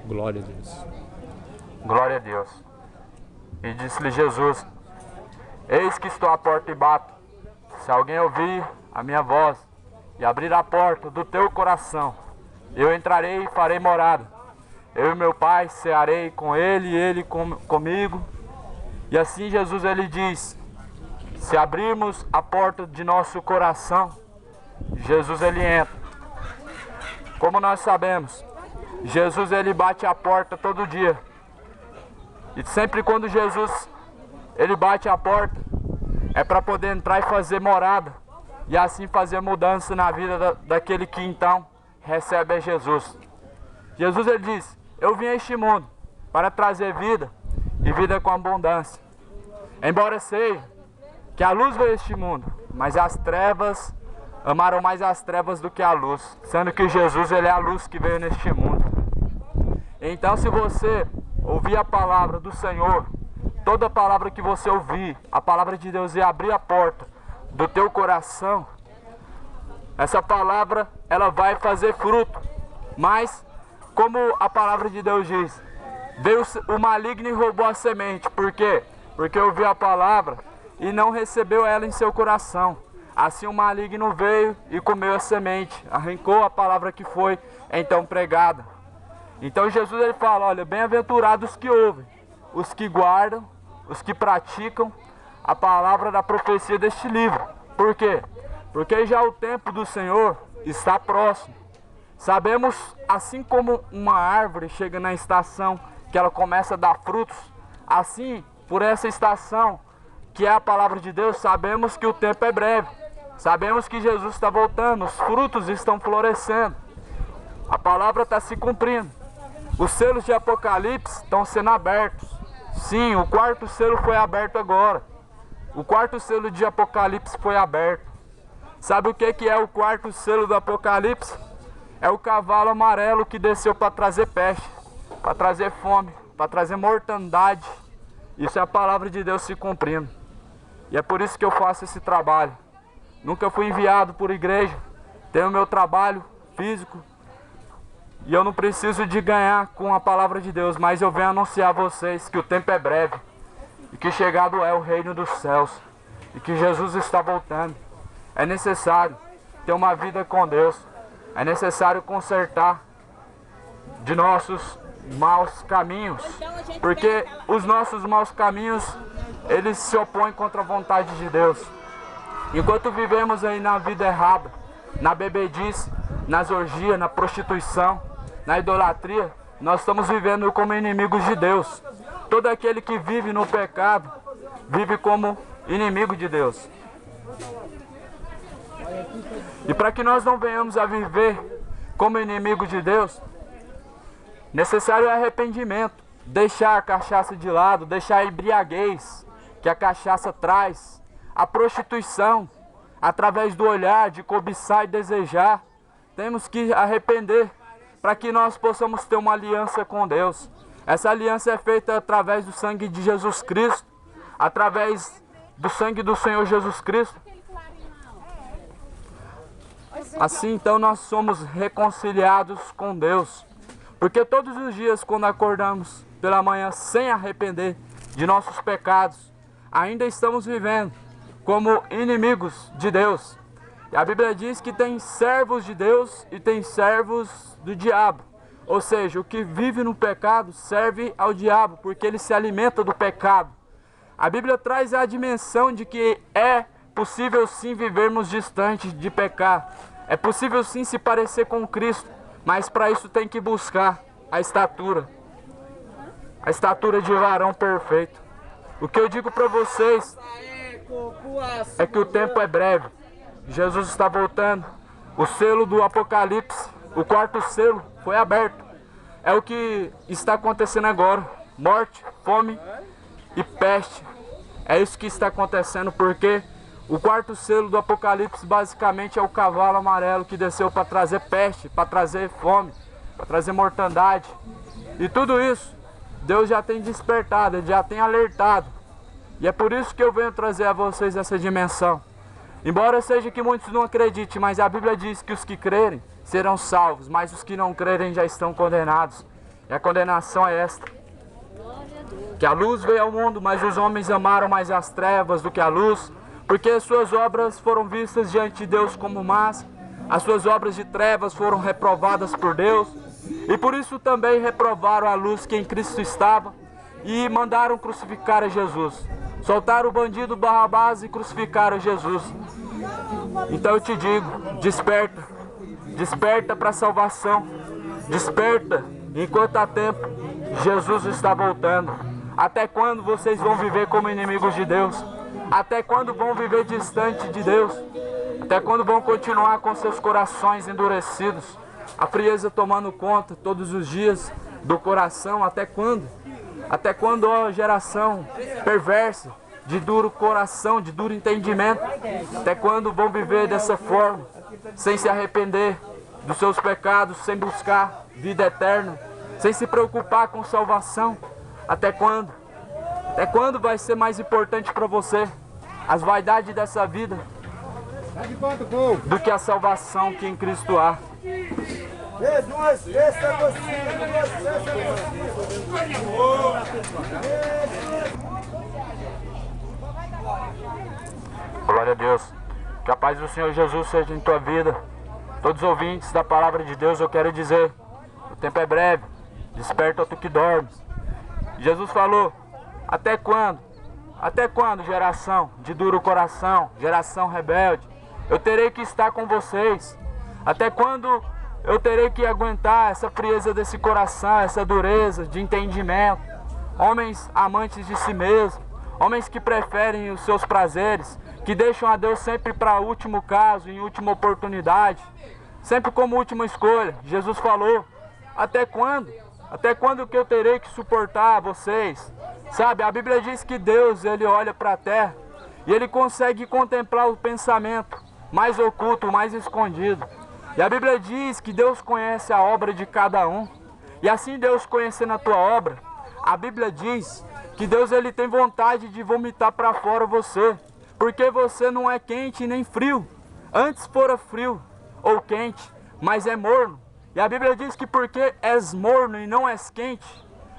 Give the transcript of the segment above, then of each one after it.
Glória a Deus. Glória a Deus. E disse-lhe Jesus: Eis que estou à porta e bato. Se alguém ouvir a minha voz e abrir a porta do teu coração, eu entrarei e farei morada. Eu e meu Pai cearei com ele e ele comigo. E assim Jesus ele diz: se abrirmos a porta de nosso coração, Jesus ele entra. Como nós sabemos, Jesus ele bate a porta todo dia. E sempre quando Jesus ele bate a porta, é para poder entrar e fazer morada. E assim fazer mudança na vida daquele que então recebe a Jesus. Jesus ele diz: eu vim a este mundo para trazer vida e vida com abundância. Embora seja que a luz veio a este mundo, mas as trevas amaram mais as trevas do que a luz, sendo que Jesus ele é a luz que veio neste mundo. Então, se você ouvir a palavra do Senhor, toda a palavra que você ouvir, a palavra de Deus, e abrir a porta do teu coração, essa palavra ela vai fazer fruto. Mas, como a palavra de Deus diz, veio o maligno e roubou a semente. Por quê? Porque ouviu a palavra e não recebeu ela em seu coração. Assim o maligno veio e comeu a semente, arrancou a palavra que foi então pregada. Então Jesus ele fala: olha, bem-aventurados os que ouvem, os que guardam, os que praticam a palavra da profecia deste livro. Por quê? Porque já o tempo do Senhor está próximo. Sabemos, assim como uma árvore chega na estação que ela começa a dar frutos, assim, por essa estação, que é a palavra de Deus, sabemos que o tempo é breve. Sabemos que Jesus está voltando, os frutos estão florescendo. A palavra está se cumprindo. Os selos de Apocalipse estão sendo abertos. Sim, o quarto selo foi aberto agora. O quarto selo de Apocalipse foi aberto. Sabe o que é o quarto selo do Apocalipse? É o cavalo amarelo que desceu para trazer peste, para trazer fome, para trazer mortandade. Isso é a palavra de Deus se cumprindo. E é por isso que eu faço esse trabalho. Nunca fui enviado por igreja. Tenho meu trabalho físico. E eu não preciso de ganhar com a palavra de Deus, mas eu venho anunciar a vocês que o tempo é breve. E que chegado é o reino dos céus. E que Jesus está voltando. É necessário ter uma vida com Deus. É necessário consertar de nossos maus caminhos. Porque os nossos maus caminhos, eles se opõem contra a vontade de Deus. Enquanto vivemos aí na vida errada, na bebedice, nas orgias, na prostituição, na idolatria, nós estamos vivendo como inimigos de Deus. Todo aquele que vive no pecado, vive como inimigo de Deus. E para que nós não venhamos a viver como inimigo de Deus, necessário é arrependimento. Deixar a cachaça de lado, deixar a embriaguez que a cachaça traz, a prostituição, através do olhar, de cobiçar e desejar. Temos que arrepender para que nós possamos ter uma aliança com Deus. Essa aliança é feita através do sangue de Jesus Cristo, através do sangue do Senhor Jesus Cristo. Assim, então, nós somos reconciliados com Deus. Porque todos os dias, quando acordamos pela manhã sem arrepender de nossos pecados, ainda estamos vivendo como inimigos de Deus. E a Bíblia diz que tem servos de Deus e tem servos do diabo. Ou seja, o que vive no pecado serve ao diabo, porque ele se alimenta do pecado. A Bíblia traz a dimensão de que é possível sim vivermos distante de pecar. É possível sim se parecer com Cristo, mas para isso tem que buscar a estatura de varão perfeito. O que eu digo para vocês é que o tempo é breve. Jesus está voltando. O selo do Apocalipse, o quarto selo, foi aberto. É o que está acontecendo agora. Morte, fome e peste. É isso que está acontecendo, porque o quarto selo do Apocalipse basicamente é o cavalo amarelo que desceu para trazer peste, para trazer fome, para trazer mortandade. E tudo isso Deus já tem despertado, Ele já tem alertado. E é por isso que eu venho trazer a vocês essa dimensão. Embora seja que muitos não acreditem, mas a Bíblia diz que os que crerem serão salvos, mas os que não crerem já estão condenados. E a condenação é esta: que a luz veio ao mundo, mas os homens amaram mais as trevas do que a luz, porque as suas obras foram vistas diante de Deus como más, as suas obras de trevas foram reprovadas por Deus, e por isso também reprovaram a luz que em Cristo estava, e mandaram crucificar a Jesus. Soltaram o bandido Barrabás e crucificaram Jesus. Então eu te digo, desperta, desperta para a salvação, desperta, enquanto há tempo, Jesus está voltando. Até quando vocês vão viver como inimigos de Deus? Até quando vão viver distante de Deus? Até quando vão continuar com seus corações endurecidos? A frieza tomando conta todos os dias do coração? Até quando? Até quando, ó geração perversa, de duro coração, de duro entendimento? Até quando vão viver dessa forma, sem se arrepender dos seus pecados, sem buscar vida eterna, sem se preocupar com salvação? Até quando? Até quando vai ser mais importante para você as vaidades dessa vida do que a salvação que em Cristo há? Glória a Deus. Que a paz do Senhor Jesus seja em tua vida. Todos os ouvintes da palavra de Deus, eu quero dizer: o tempo é breve, desperta tu que dormes. Jesus falou: até quando? Até quando, geração de duro coração, geração rebelde? Eu terei que estar com vocês. Até quando eu terei que aguentar essa frieza desse coração, essa dureza de entendimento? Homens amantes de si mesmos, homens que preferem os seus prazeres, que deixam a Deus sempre para último caso, em última oportunidade, sempre como última escolha. Jesus falou: até quando? Até quando que eu terei que suportar vocês? Sabe, a Bíblia diz que Deus, Ele olha para a terra e Ele consegue contemplar o pensamento mais oculto, mais escondido. E a Bíblia diz que Deus conhece a obra de cada um. E assim, Deus conhecendo a tua obra, a Bíblia diz que Deus, Ele tem vontade de vomitar para fora você, porque você não é quente nem frio. Antes fora frio ou quente, mas é morno. E a Bíblia diz que porque és morno e não és quente,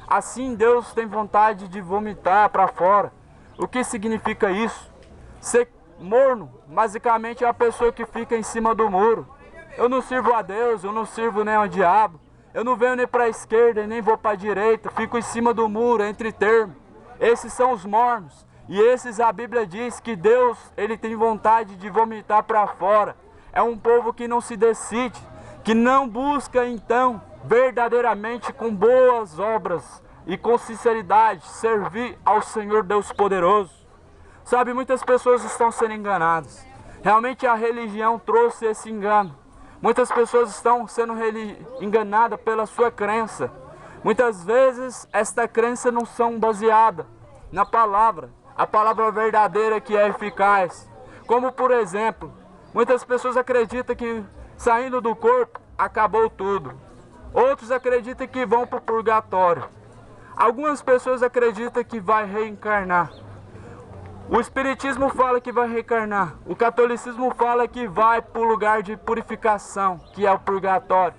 assim Deus tem vontade de vomitar para fora. O que significa isso? Ser morno, basicamente, é a pessoa que fica em cima do muro. Eu não sirvo a Deus, eu não sirvo nem ao diabo, eu não venho nem para a esquerda e nem vou para a direita, fico em cima do muro, entre termos. Esses são os mornos, e esses a Bíblia diz que Deus, Ele tem vontade de vomitar para fora. É um povo que não se decide, que não busca então verdadeiramente com boas obras e com sinceridade servir ao Senhor Deus poderoso. Sabe, muitas pessoas estão sendo enganadas. Realmente a religião trouxe esse engano. Muitas pessoas estão sendo enganadas pela sua crença. Muitas vezes esta crença não são baseada na palavra, a palavra verdadeira que é eficaz. Como por exemplo, muitas pessoas acreditam que saindo do corpo acabou tudo. Outros acreditam que vão para o purgatório. Algumas pessoas acreditam que vai reencarnar. O Espiritismo fala que vai reencarnar. O catolicismo fala que vai para o lugar de purificação, que é o purgatório.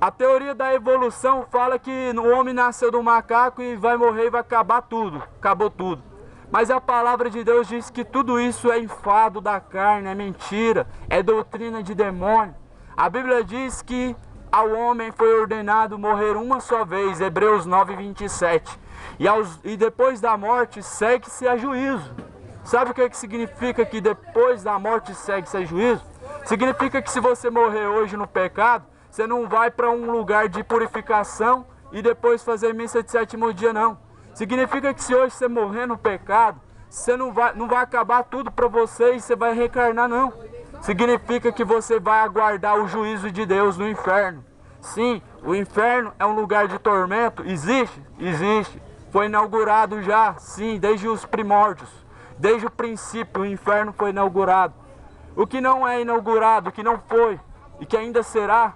A teoria da evolução fala que o homem nasceu do macaco e vai morrer e vai acabar tudo. Acabou tudo. Mas a palavra de Deus diz que tudo isso é enfado da carne, é mentira, é doutrina de demônio. A Bíblia diz que ao homem foi ordenado morrer uma só vez, Hebreus 9:27. E depois da morte segue-se a juízo. Sabe o que significa que depois da morte segue-se a juízo? Significa que se você morrer hoje no pecado, você não vai para um lugar de purificação e depois fazer missa de sétimo dia, não. Significa que se hoje você morrer no pecado, você não vai acabar tudo para você e você vai reencarnar, não. Significa que você vai aguardar o juízo de Deus no inferno. Sim, o inferno é um lugar de tormento. Existe? Existe. Foi inaugurado já, sim, desde os primórdios. Desde o princípio o inferno foi inaugurado. O que não é inaugurado, o que não foi e que ainda será,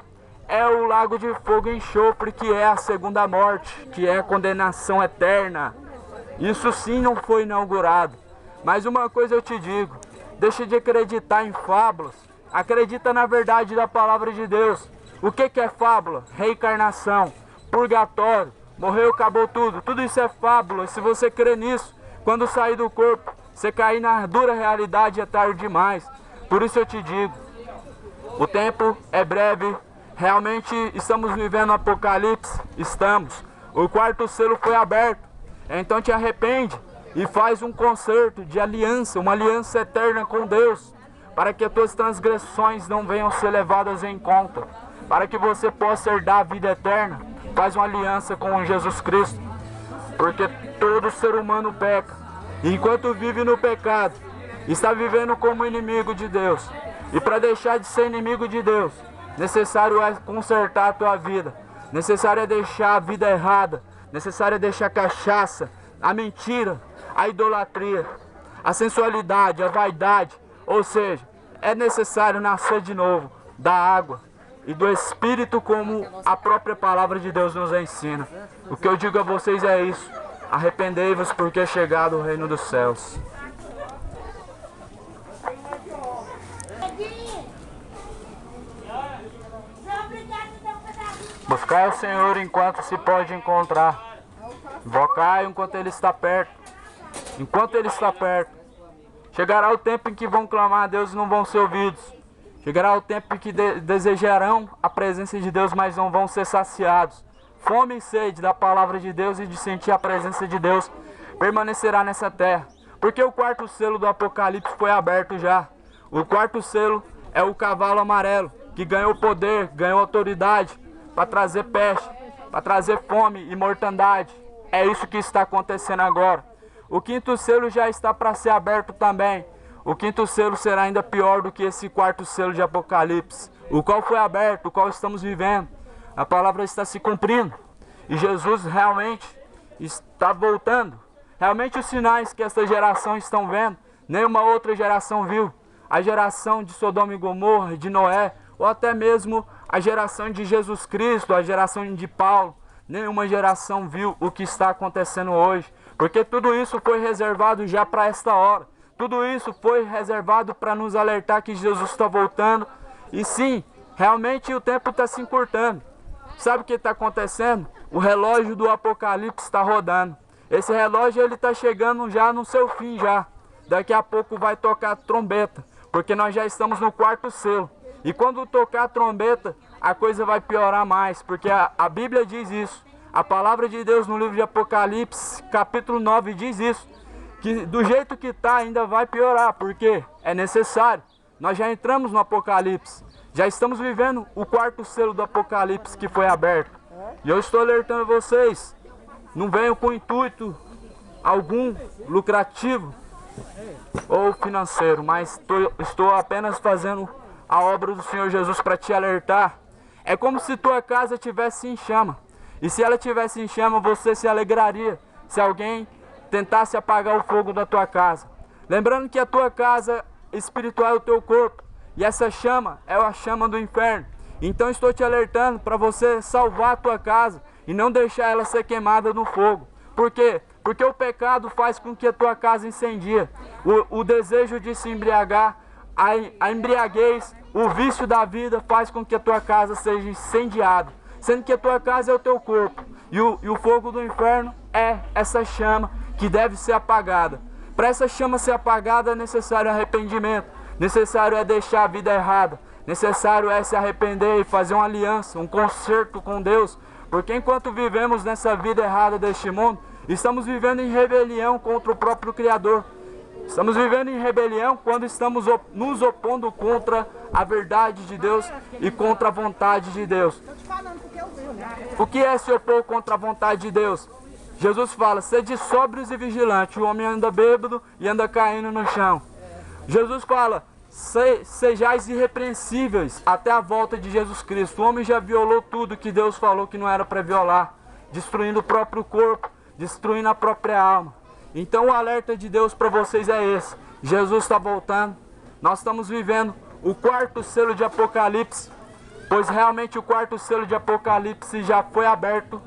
é o lago de fogo e enxofre, que é a segunda morte, que é a condenação eterna. Isso sim não foi inaugurado. Mas uma coisa eu te digo, deixa de acreditar em fábulas, acredita na verdade da palavra de Deus. O que é fábula? Reencarnação. purgatório, morreu, acabou tudo. Tudo isso é fábula. E se você crê nisso, quando sair do corpo, você cair na dura realidade, é tarde demais. Por isso eu te digo, o tempo é breve. Realmente estamos vivendo o apocalipse? Estamos. O quarto selo foi aberto. Então te arrepende e faz um concerto de aliança, uma aliança eterna com Deus, para que as tuas transgressões não venham ser levadas em conta, para que você possa herdar a vida eterna. Faz uma aliança com Jesus Cristo, porque todo ser humano peca. E enquanto vive no pecado, está vivendo como inimigo de Deus. E para deixar de ser inimigo de Deus, necessário é consertar a tua vida, necessário é deixar a vida errada, necessário é deixar a cachaça, a mentira, a idolatria, a sensualidade, a vaidade. Ou seja, é necessário nascer de novo da água e do Espírito, como a própria palavra de Deus nos ensina. O que eu digo a vocês é isso: arrependei-vos, porque é chegado o reino dos céus. Buscai o Senhor enquanto se pode encontrar. Invocai enquanto Ele está perto. Enquanto Ele está perto. Chegará o tempo em que vão clamar a Deus e não vão ser ouvidos. Chegará o tempo em que desejarão a presença de Deus, mas não vão ser saciados. Fome e sede da palavra de Deus e de sentir a presença de Deus permanecerá nessa terra. Porque o quarto selo do Apocalipse foi aberto já. O quarto selo é o cavalo amarelo, que ganhou poder, ganhou autoridade para trazer peste, para trazer fome e mortandade. É isso que está acontecendo agora. O quinto selo já está para ser aberto também. O quinto selo será ainda pior do que esse quarto selo de Apocalipse, o qual foi aberto, o qual estamos vivendo. A palavra está se cumprindo e Jesus realmente está voltando. Realmente os sinais que esta geração estão vendo, nenhuma outra geração viu. A geração de Sodoma e Gomorra, de Noé, ou até mesmo a geração de Jesus Cristo, a geração de Paulo, nenhuma geração viu o que está acontecendo hoje, porque tudo isso foi reservado já para esta hora. Tudo isso foi reservado para nos alertar que Jesus está voltando. E sim, realmente o tempo está se encurtando. Sabe o que está acontecendo? O relógio do Apocalipse está rodando. Esse relógio ele está chegando já no seu fim já. Daqui a pouco vai tocar a trombeta, porque nós já estamos no quarto selo. E quando tocar a trombeta, a coisa vai piorar mais, porque a Bíblia diz isso. A palavra de Deus no livro de Apocalipse, capítulo 9, diz isso. Que do jeito que está ainda vai piorar, porque é necessário. Nós já entramos no Apocalipse, já estamos vivendo o quarto selo do Apocalipse que foi aberto. E eu estou alertando vocês, não venham com intuito algum lucrativo ou financeiro, mas estou apenas fazendo a obra do Senhor Jesus para te alertar. É como se tua casa estivesse em chama, e se ela estivesse em chama, você se alegraria se alguém tentasse apagar o fogo da tua casa. Lembrando que a tua casa espiritual é o teu corpo, e essa chama é a chama do inferno. Então estou te alertando para você salvar a tua casa e não deixar ela ser queimada no fogo. Por quê? Porque o pecado faz com que a tua casa incendia. O desejo de se embriagar, a embriaguez, o vício da vida faz com que a tua casa seja incendiada, sendo que a tua casa é o teu corpo. E o fogo do inferno é essa chama que deve ser apagada. Para essa chama ser apagada é necessário arrependimento, necessário é deixar a vida errada, necessário é se arrepender e fazer uma aliança, um concerto com Deus. Porque enquanto vivemos nessa vida errada deste mundo, estamos vivendo em rebelião contra o próprio Criador. Estamos vivendo em rebelião quando estamos nos opondo contra a verdade de Deus e contra a vontade de Deus. O que é se opor contra a vontade de Deus? Jesus fala, sede sóbrios e vigilantes. O homem anda bêbado e anda caindo no chão. Jesus fala, sejais irrepreensíveis até a volta de Jesus Cristo. O homem já violou tudo que Deus falou que não era para violar, destruindo o próprio corpo, destruindo a própria alma. Então o alerta de Deus para vocês é esse. Jesus está voltando. Nós estamos vivendo o quarto selo de Apocalipse, pois realmente o quarto selo de Apocalipse já foi aberto.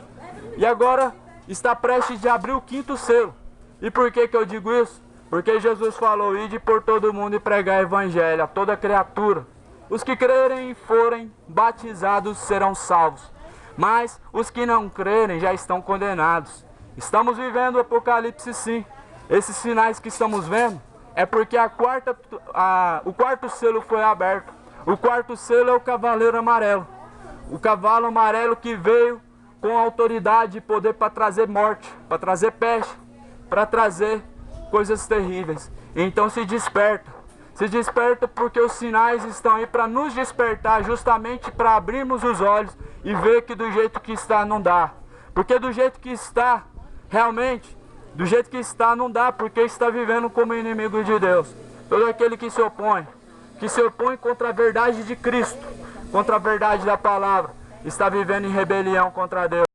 E agora está prestes de abrir o quinto selo. E por que eu digo isso? Porque Jesus falou, ide por todo mundo e pregar o evangelho a toda criatura. Os que crerem e forem batizados serão salvos, mas os que não crerem já estão condenados. Estamos vivendo o Apocalipse sim. Esses sinais que estamos vendo é porque o quarto selo foi aberto. O quarto selo é o cavaleiro amarelo. O cavalo amarelo que veio com autoridade e poder para trazer morte, para trazer peste, para trazer coisas terríveis. Então se desperta. Se desperta porque os sinais estão aí para nos despertar, justamente para abrirmos os olhos e ver que do jeito que está não dá. Porque do jeito que está, realmente, do jeito que está não dá, porque está vivendo como inimigo de Deus. Todo aquele que se opõe contra a verdade de Cristo, contra a verdade da palavra, está vivendo em rebelião contra Deus.